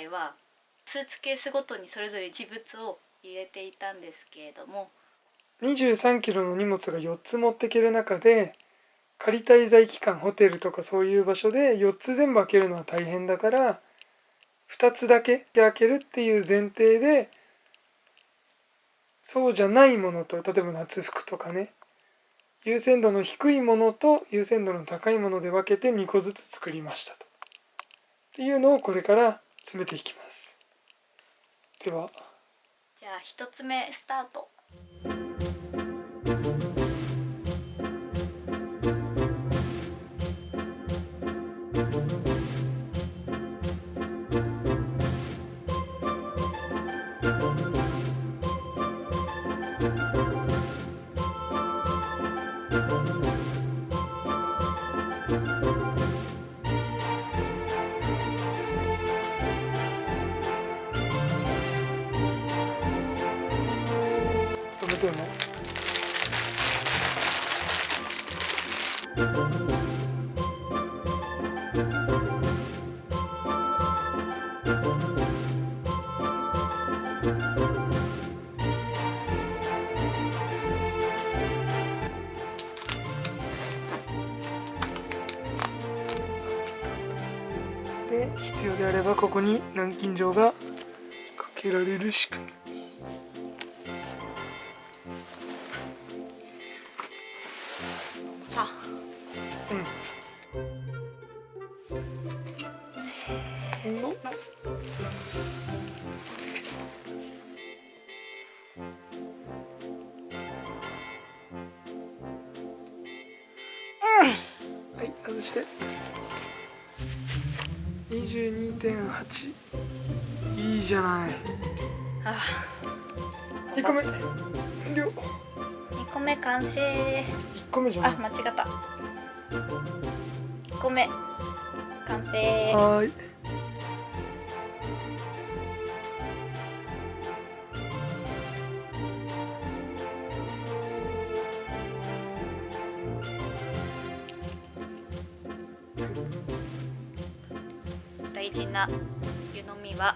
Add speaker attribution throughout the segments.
Speaker 1: 回はスーツケースごとにそれぞれ実物を入れていたんですけれども、
Speaker 2: 23キロの荷物が4つ持っていける中で、仮滞在期間ホテルとかそういう場所で4つ全部開けるのは大変だから、2つだけ開けるっていう前提で、そうじゃないものと、例えば夏服とかね、優先度の低いものと優先度の高いもので分けて2個ずつ作りましたと。っていうのをこれから詰めていきます。では、
Speaker 1: じゃあ1つ目スタート。
Speaker 2: 止めてもで、必要であればここに南京錠がかけられる仕組み。
Speaker 1: さあ、
Speaker 2: せーの。はい、外して。22.8。いいじゃない。2個目完了。
Speaker 1: 2個目完成。
Speaker 2: 1個目じゃない。
Speaker 1: 間違った。1個目完成。
Speaker 2: はーい。
Speaker 1: 大事な湯飲みは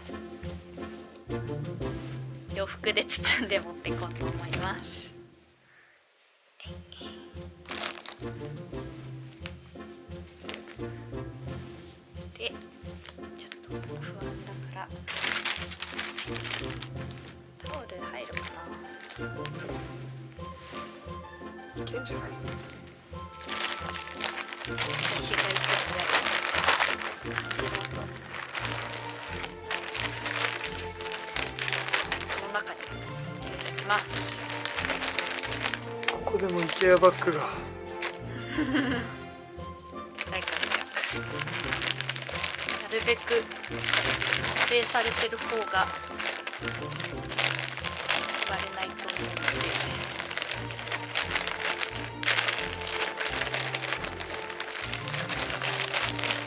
Speaker 1: 洋服で包んで持っていこうと思います。で、ちょっと不安だからタオル入るかな。
Speaker 2: いけんじゃない。
Speaker 1: 私がいつもやる感じだとこの中に入れておきます。
Speaker 2: ここでも IKEA バッグが
Speaker 1: 大活躍。なるべく固定されてる方が割れないと思うので、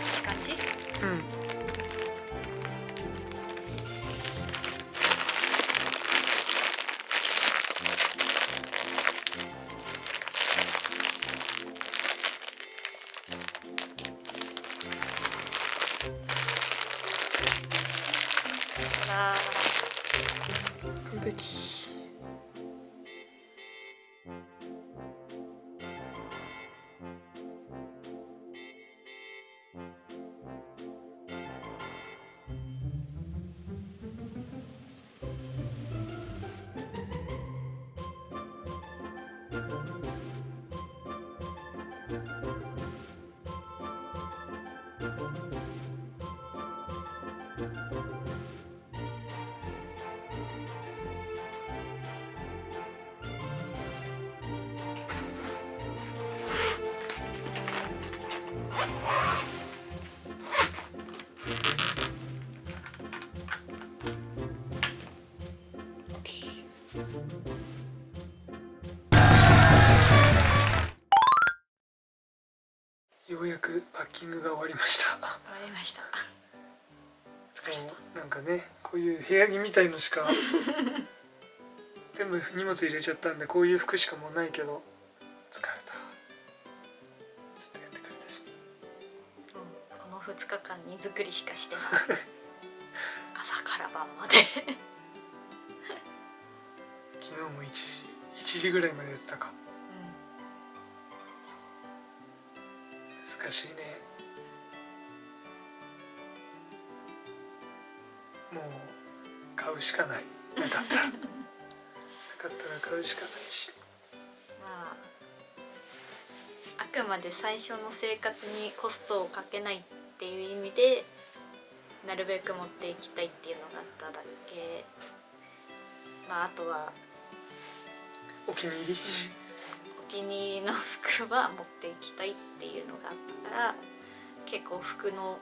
Speaker 1: いい感じ？
Speaker 2: うん。完璧。ようやくパッキングが終わりました。
Speaker 1: 終わりました。
Speaker 2: なんかね、こういう部屋着みたいのしか全部荷物入れちゃったんで、こういう服しかもうないけど疲れた。ずっとやってくれたし、
Speaker 1: この2日間荷造りしかしてない。朝から晩まで
Speaker 2: 昨日も1時ぐらいまでやってたか。難しいね。もう買うしかない。なかったらなかったら買うしかないし、
Speaker 1: まああくまで最初の生活にコストをかけないっていう意味でなるべく持っていきたいっていうのがあっただけ。まああとは
Speaker 2: お気に入り、
Speaker 1: お気に入りの服は持っていきたいっていうのがあったから結構服の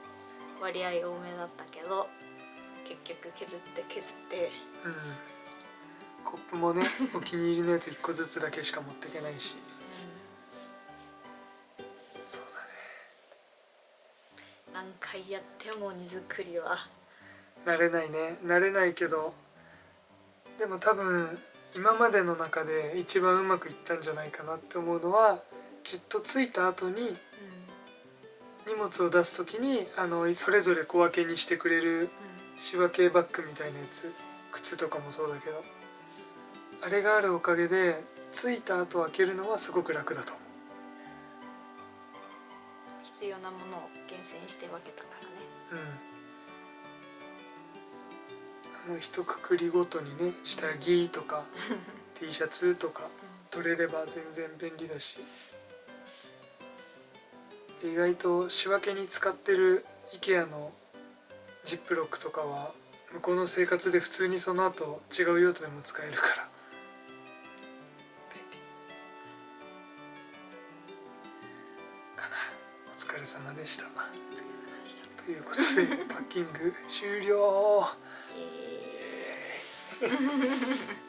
Speaker 1: 割合多めだったけど結局削って
Speaker 2: うん、コップもねお気に入りのやつ1個ずつだけしか持っていけないし、そうだね。
Speaker 1: 何回やっても荷造りは
Speaker 2: 慣れないね。慣れないけど、でも多分今までの中で一番うまくいったんじゃないかなって思うのは、きっと着いた後に荷物を出す時にそれぞれ小分けにしてくれる仕分けバッグみたいなやつ、靴とかもそうだけど、あれがあるおかげで着いた後開けるのはすごく楽だと思う。
Speaker 1: 必要なものを厳選して分けたからね。
Speaker 2: 一括りごとにね、下着とかT シャツとか取れれば全然便利だし、意外と仕分けに使ってる IKEA のジップロックとかは向こうの生活で普通にその後違う用途でも使えるから便利かな。お疲れ様でした。ということでパッキング終了。
Speaker 1: イエーイ